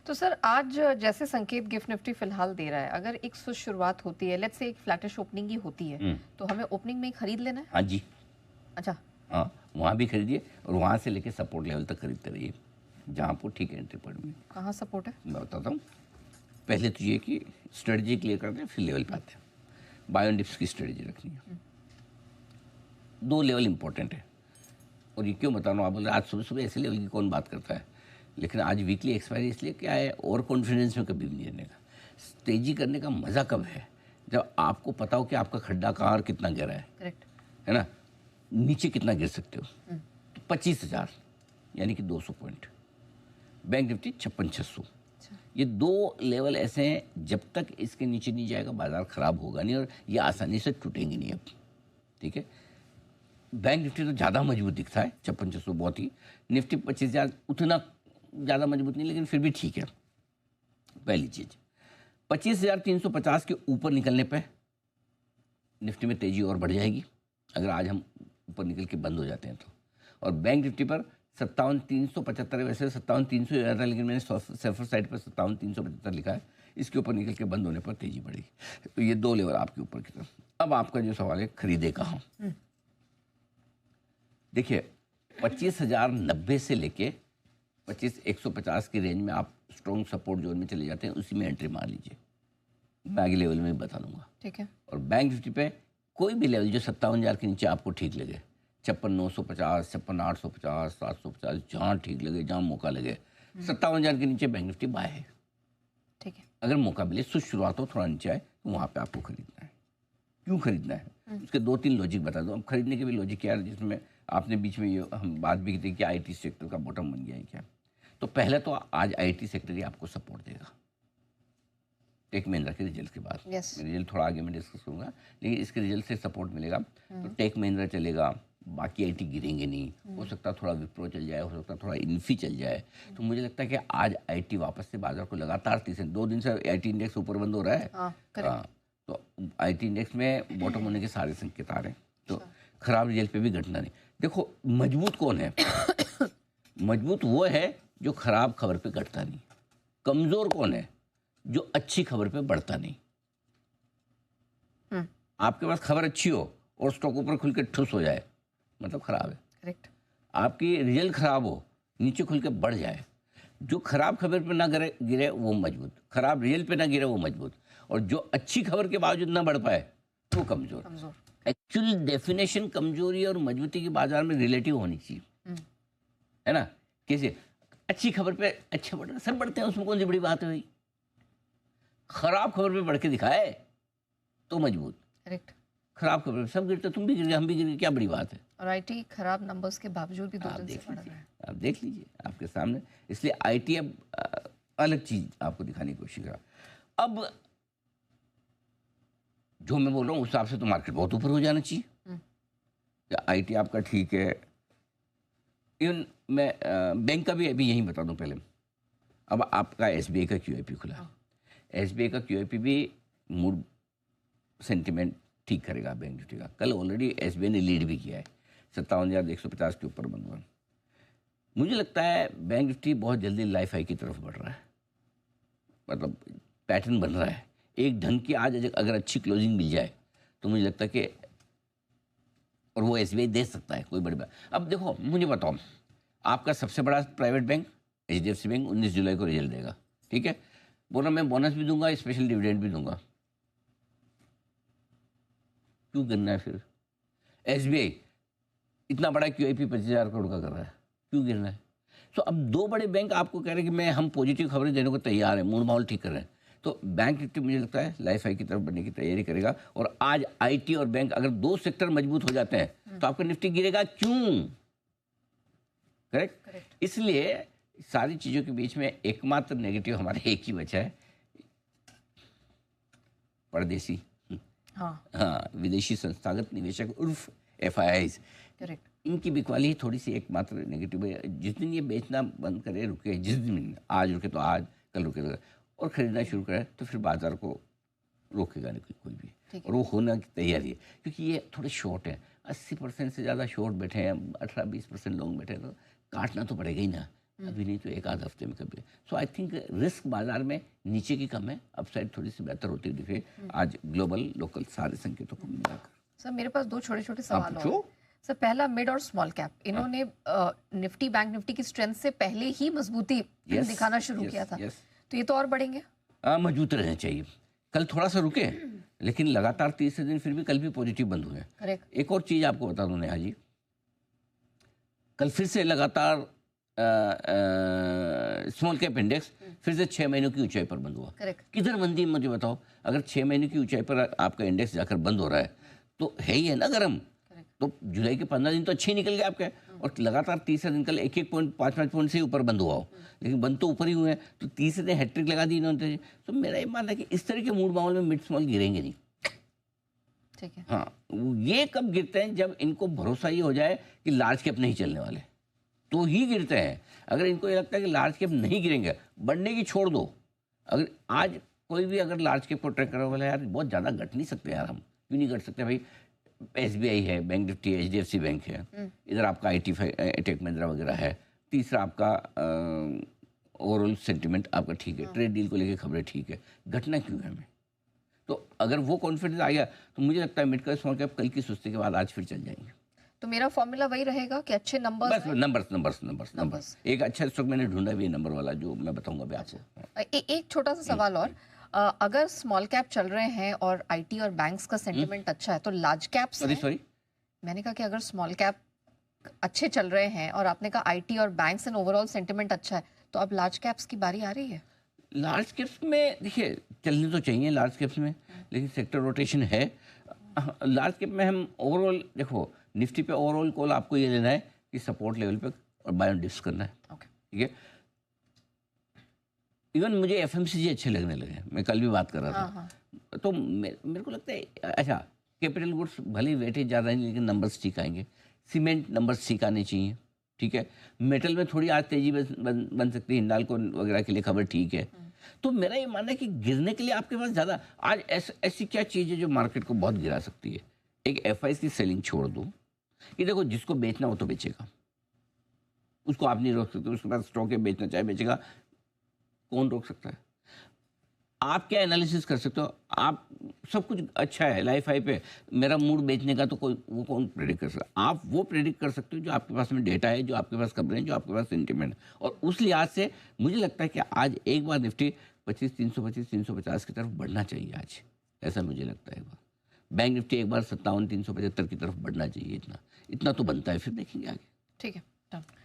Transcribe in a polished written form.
तो सर आज जैसे संकेत गिफ्ट निफ्टी फिलहाल दे रहा है, अगर एक सुस्त शुरुआत होती है, लेट्स से एक फ्लैटिश ओपनिंग ही होती है, तो हमें ओपनिंग में ही खरीद लेना है। हाँ जी। अच्छा। हाँ, वहाँ भी खरीदिए और वहाँ से लेके सपोर्ट लेवल तक खरीदते रहिए, जहाँ आपको ठीक एंट्री पॉइंट में। कहाँ सपोर्ट है? मैं बताता हूँ। पहले तो ये कि स्ट्रेटजी क्लियर करते हैं, फिर लेवल पे आते हैं। बाय ऑन डिप्स की स्ट्रेटजी रखनी है। 2 लेवल इंपॉर्टेंट है, और ये क्यों बता रहा हूँ, आप बोल रहे आज सुबह सुबह ऐसे लेवल की कौन बात करता है, लेकिन आज वीकली एक्सपायरी इसलिए क्या है, ओवर कॉन्फिडेंस में कभी भी नहीं रहने का। तेजी करने का मज़ा कब है, जब आपको पता हो कि आपका खड्डा कहाँ और कितना गहरा है। करेक्ट है ना, नीचे कितना गिर सकते हो। तो 25,000 यानी कि 200 पॉइंट, बैंक निफ्टी 56,600। ये 2 लेवल ऐसे हैं, जब तक इसके नीचे नहीं जाएगा बाजार खराब होगा नहीं, और ये आसानी से टूटेंगे नहीं अब। ठीक है, बैंक निफ्टी तो ज़्यादा मजबूत दिखता है, 56,600 बहुत ही। निफ्टी 25,000 उतना ज़्यादा मजबूत नहीं, लेकिन फिर भी ठीक है। पहली चीज़, 25,350 के ऊपर निकलने पे निफ्टी में तेज़ी और बढ़ जाएगी, अगर आज हम ऊपर निकल के बंद हो जाते हैं तो। और बैंक निफ्टी पर 57,375, वैसे 57,300 आया था, लेकिन मैंने सेफर साइड पर 57,375 लिखा है, इसके ऊपर निकल के बंद होने पर तेज़ी बढ़ेगी। तो ये 2 लेवल आपके ऊपर की तरफ। अब आपका जो सवाल है, खरीदे कहाँ। देखिए, 25,090 से लेके 25,150 की रेंज में आप स्ट्रॉन्ग सपोर्ट जोन में चले जाते हैं, उसी में एंट्री मार लीजिए। मैं आगे लेवल में बता दूंगा। ठीक है। और बैंक निफ्टी पे कोई भी लेवल जो 57,000 के नीचे आपको ठीक लगे, 56,950, 56,850, 750, जहाँ ठीक लगे, जहाँ मौका लगे, 57,000 के नीचे बैंक निफ्टी बाय है। ठीक है। अगर मौका मिले, सुस्त शुरुआत हो, थोड़ा नीचे आए, तो वहाँ पे आपको खरीदना है। क्यों खरीदना है, उसके 2-3 लॉजिक बता दो। अब खरीदने के भी लॉजिक क्या है, जिसमें आपने बीच में ये हम बात भी की थी कि आईटी सेक्टर का बॉटम बन गया है क्या। तो पहले तो आज आईटी सेक्टर ही आपको सपोर्ट देगा, टेक महिंद्रा के रिजल्ट के बाद। रिजल्ट थोड़ा आगे मैं डिस्कस करूंगा, लेकिन इसके रिजल्ट से सपोर्ट मिलेगा। तो टेक महिंद्रा चलेगा, बाकी आईटी गिरेंगे नहीं। हो सकता है थोड़ा विप्रो चल जाए, हो सकता है थोड़ा इन्फी चल जाए। तो मुझे लगता है कि आज आईटी वापस से बाजार को लगातार 2 दिन से आईटी इंडेक्स ऊपर बंद हो रहा है। हाँ, तो आईटी इंडेक्स में बॉटम होने के सारे संकेत आ रहे हैं। तो खराब रिजल्ट पे भी घटना नहीं। देखो, मजबूत कौन है? मजबूत वो है जो खराब खबर पे घटता नहीं। कमजोर कौन है? जो अच्छी खबर पे बढ़ता नहीं। आपके पास खबर अच्छी हो और स्टॉक ऊपर खुल के ठुस हो जाए, मतलब खराब है। करेक्ट। आपकी रिजल्ट खराब हो, नीचे खुल के बढ़ जाए, जो खराब खबर पे ना गिरे वो मजबूत, खराब रिजल्ट पे ना गिरे वो मजबूत, और जो अच्छी खबर के बावजूद ना बढ़ पाए वो कमजोर। एक्चुअली डेफिनेशन कमजोरी और मजबूती की बाजार में रिलेटिव होनी चाहिए, है ना। कैसे अच्छी खबर पे अच्छा बढ़, सब बढ़ते हैं, उसमें कौन सी बड़ी बात है भाई। खराब खबर पे बढ़ के दिखाए तो मजबूत। करेक्ट। खराब खबर पे सब गिरते, तुम भी गिर गए, हम भी गिर गए, क्या बड़ी बात है। और आईटी खराब नंबर्स के बावजूद भी 2 दिन से बढ़ रहा है। आप देख लीजिए आपके सामने। इसलिए आईटी अब अलग चीज आपको दिखाने की कोशिश करा। अब जो मैं बोल रहा हूँ उस हिसाब से तो मार्केट बहुत ऊपर हो जाना चाहिए। आईटी आपका ठीक है। इवन मैं बैंक का भी अभी यही बता दूं पहले। अब आपका एसबीआई का क्यूआईपी खुला। एसबीआई का क्यूआईपी भी मूड सेंटिमेंट ठीक करेगा बैंक निफ्टी का। कल ऑलरेडी एसबीआई ने लीड भी किया है, 57,150 के ऊपर बंद हुआ। मुझे लगता है बैंक निफ्टी बहुत जल्दी लाइफ हाई की तरफ बढ़ रहा है, मतलब पैटर्न बन रहा है एक ढंग की। आज अगर अच्छी क्लोजिंग मिल जाए तो मुझे लगता है कि, और वो एसबीआई दे सकता है, कोई बड़ी बात। अब देखो, मुझे बताओ, आपका सबसे बड़ा प्राइवेट बैंक एचडीएफसी बैंक 19 जुलाई को रिजल्ट देगा, ठीक है। बोला मैं बोनस भी दूंगा, स्पेशल डिविडेंड भी दूंगा। क्यों करना है फिर? एसबीआई इतना बड़ा क्यूआईपी 25,000 करोड़ का कर रहा है, क्यों गिरना है? तो अब 2 बड़े बैंक आपको कह रहे हैं कि हम पॉजिटिव खबरें देने को तैयार हैं, मूड माहौल ठीक कर रहे हैं। तो बैंक निफ्टी मुझे लगता है लाइफ हाई की तरफ बढ़ने की तैयारी करेगा। और आज आईटी और बैंक अगर 2 सेक्टर मजबूत हो जाते हैं तो आपका निफ्टी गिरेगा क्यों? करेक्ट। इसलिए सारी चीजों के बीच में एकमात्र नेगेटिव हमारे एक ही बचा है, परदेशी, हाँ, विदेशी संस्थागत निवेशक उर्फ एफआईआईज। करेक्ट। इनकी बिकवाली ही थोड़ी सी एकमात्र नेगेटिव है। जिस दिन ये बेचना बंद करे, रुके, जिस दिन आज रुके तो आज, कल रुके तो, और खरीदना शुरू करे तो फिर बाजार को रोकेगा नहीं कोई भी। और वो होने की तैयारी है, क्योंकि ये थोड़े शॉर्ट हैं। 80% से ज़्यादा शॉर्ट बैठे हैं, 18-20% लॉन्ग बैठे हैं, तो काटना तो पड़ेगा ही ना। अभी नहीं तो एक आध हफ्ते में कभी। सो आई थिंक रिस्क बाजार में नीचे की कम है, अपसाइड थोड़ी सी बेहतर होती दिख रही है आज ग्लोबल लोकल सारे संकेतों को मिलाकर। सर मेरे पास दो छोटे छोटे सवाल और पूछो। सर पहला मिड और स्मॉल कैप, इन्होंने निफ्टी बैंक निफ्टी की स्ट्रेंथ से पहले ही मजबूती दिखाना शुरू किया था, तो ये तो और बढ़ेंगे? मजबूत रहने चाहिए। कल थोड़ा सा रुके लेकिन लगातार तीसरे दिन फिर भी कल भी पॉजिटिव बंद हुए। करेक्ट। एक और चीज आपको बता दूं नेहा जी, कल फिर से लगातार स्मॉल कैप इंडेक्स फिर से 6 महीनों की ऊंचाई पर बंद हुआ। करेक्ट। किधर बंदी है मुझे बताओ? अगर 6 महीने की ऊंचाई पर आपका इंडेक्स जाकर बंद हो रहा है तो है ही है ना गर्म। तो जुलाई के 15 दिन तो अच्छे ही निकल गए आपके, और लगातार तीसरे दिन कल 1-1 पॉइंट 5-5 पॉइंट से ऊपर बंद हुआ हो, लेकिन बंद तो ऊपर ही हुए हैं। तो तीसरे दिन हैट्रिक लगा दी इन्होंने। तो मेरा ये मानना है कि इस तरह के मूड माहौल में मिड स्मॉल गिरेंगे नहीं। ठीक है। हाँ, ये कब गिरते हैं? जब इनको भरोसा ये हो जाए कि लार्ज कैप नहीं चलने वाले, तो ही गिरते हैं। अगर इनको ये लगता है कि लार्ज कैप नहीं गिरेंगे, बढ़ने की छोड़ दो। अगर आज कोई भी अगर लार्ज कैप को ट्रैक करो, बोले यार बहुत ज़्यादा घट नहीं सकते यार, हम क्यों नहीं घट सकते भाई? SBI है, बैंक निफ्टी है, HDFC बैंक है, इधर आपका IT टेक महिंद्रा वगैरह है, तीसरा आपका ओवरऑल सेंटिमेंट आपका ठीक है, ट्रेड डील को लेकर खबरें ठीक है, घटना क्यों है हमें? तो अगर वो कॉन्फिडेंस आ गया तो मुझे लगता है मिड कैप स्मॉल कैप कल की सुस्ती के बाद आज फिर चल जाएंगे। तो मेरा फॉर्मूला वही रहेगा कि अच्छे नंबर्स, बस नंबर्स। एक अच्छा स्टॉक मैंने ढूंढा भी है नंबर वाला, जो मैं बताऊंगा अभी आपको। एक छोटा सा सवाल और, अगर स्मॉल कैप चल रहे हैं और IT और बैंक्स का सेंटिमेंट अच्छा है तो लार्ज कैप्स सॉरी मैंने कहा कि अगर स्मॉल कैप अच्छे चल रहे हैं और आपने कहा IT और बैंक्स एंड ओवरऑल सेंटिमेंट अच्छा है, तो अब लार्ज कैप्स की बारी आ रही है? लार्ज कैप्स में देखिए चलने तो चाहिए लार्ज कैप्स में, लेकिन सेक्टर रोटेशन है। लार्ज कैप में हम ओवरऑल देखो, निफ्टी पे ओवरऑल कॉल आपको ये लेना है कि सपोर्ट लेवल पे और बाय ऑन डिप्स करना है। ठीक है। इवन मुझे FMCG अच्छे लगने लगे, मैं कल भी बात कर रहा था। तो मेरे को लगता है अच्छा, कैपिटल गुड्स भले ही वेटेज ज़्यादा नहीं लेकिन नंबर्स ठीक आएंगे। सीमेंट नंबर्स ठीक आने चाहिए। ठीक है। मेटल में थोड़ी आज तेजी बन सकती है, हिंडाल्को वगैरह के लिए खबर ठीक है। तो मेरा ये मानना है कि गिरने के लिए आपके पास ज़्यादा आज ऐसी क्या चीज़ है जो मार्केट को बहुत गिरा सकती है? एक FIs की सेलिंग छोड़ दो कि देखो जिसको बेचना हो तो बेचेगा, उसको आप नहीं रोक सकते। उसके पास स्टॉक है, बेचना चाहे बेचेगा, कौन रोक सकता है? आप क्या एनालिसिस कर सकते हो? आप सब कुछ अच्छा है लाइफ हाई पे, मेरा मूड बेचने का, तो कोई वो कौन प्रेडिक्ट कर सकता? आप वो प्रेडिक्ट कर सकते हो जो आपके पास में डेटा है, जो आपके पास खबरें हैं, जो आपके पास सेंटिमेंट है। और उस लिहाज से मुझे लगता है कि आज एक बार निफ्टी 25,325-350 की तरफ बढ़ना चाहिए आज, ऐसा मुझे लगता है। एक बार बैंक निफ्टी एक बार 57,375 की तरफ बढ़ना चाहिए। इतना तो बनता है, फिर देखेंगे आगे। ठीक है।